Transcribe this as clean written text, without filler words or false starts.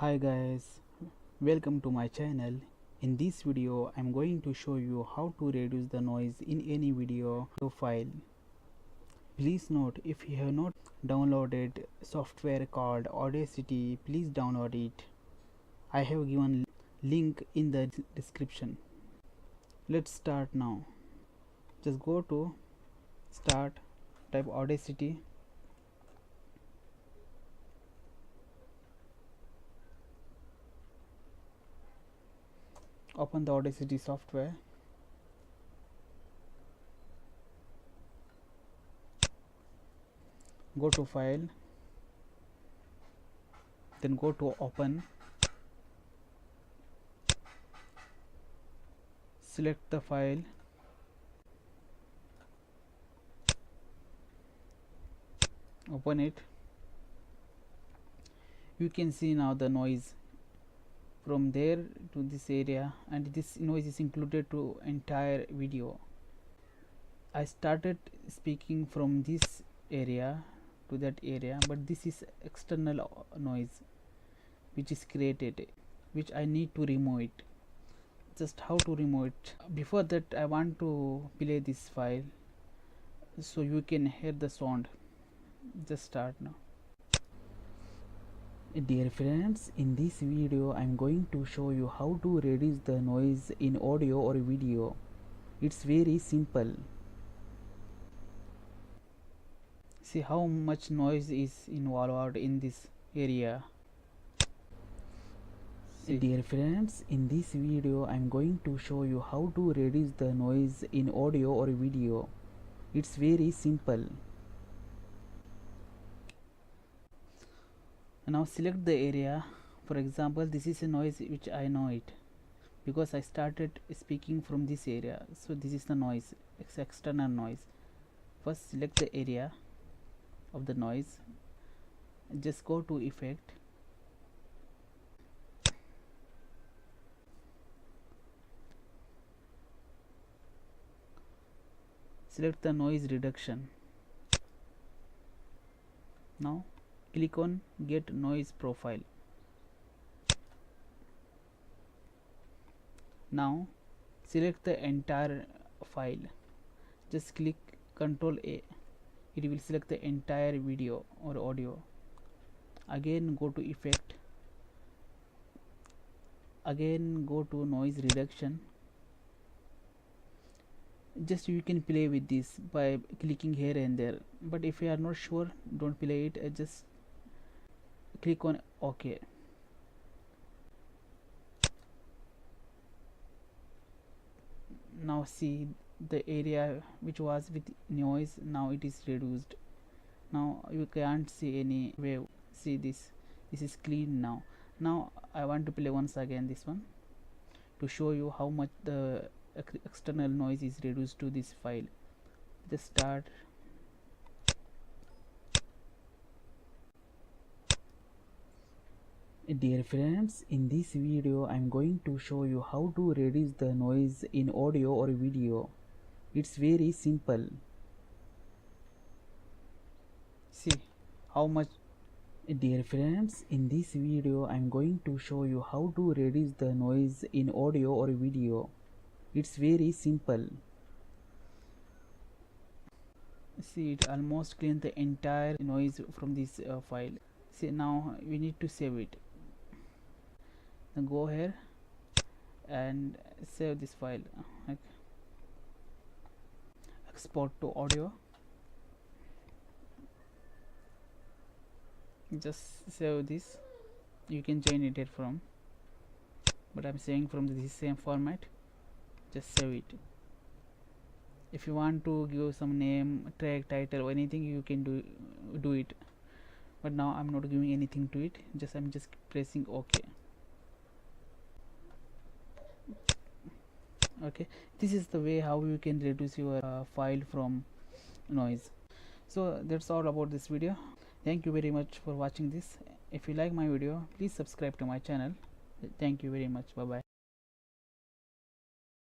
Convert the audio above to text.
Hi guys, welcome to my channel. In this video I'm going to show you how to reduce the noise in any video file. Please note, if you have not downloaded software called Audacity, please download it. I have given link in the description. Let's start now. Just go to start, type Audacity. Open the Audacity software. Go to file, then go to open. Select the file, open it. You can see now the noise from there to this area, and this noise is included to entire video. I started speaking from this area to that area, but this is external noise which is created, which I need to remove it. Just how to remove it? Before that, I want to play this file so you can hear the sound. Just start now. Dear friends, in this video I am going to show you how to reduce the noise in audio or video. It's very simple. See how much noise is involved in this area. Dear friends, in this video I am going to show you how to reduce the noise in audio or video. It's very simple. Now select the area. For example, this is a noise which I know it because I started speaking from this area, so this is the noise. It's external noise. First select the area of the noise, just go to effect, select the noise reduction. Now click on get noise profile. Now select the entire file, just click Ctrl A. It will select the entire video or audio. Again go to effect, again go to noise reduction. Just you can play with this by clicking here and there, but if you are not sure, don't play it. Just click on OK. Now see the area which was with noise, now it is reduced. Now you can't see any wave. See this is clean now. Now I want to play once again this one to show you how much the external noise is reduced to this file. Just start. Dear friends, in this video I am going to show you how to reduce the noise in audio or video. It's very simple. See how much. Dear friends, in this video I am going to show you how to reduce the noise in audio or video. It's very simple. See, it almost clean the entire noise from this file. See, now we need to save it. Then go here and save this file. Export to audio. Just save this. You can change it here from, but I'm saying from this same format. Just save it. If you want to give some name, track title or anything, you can do it, but now I'm not giving anything to it. I'm just pressing OK. Okay, this is the way how you can reduce your file from noise. So that's all about this video. Thank you very much for watching this. If you like my video, please subscribe to my channel. Thank you very much. Bye bye.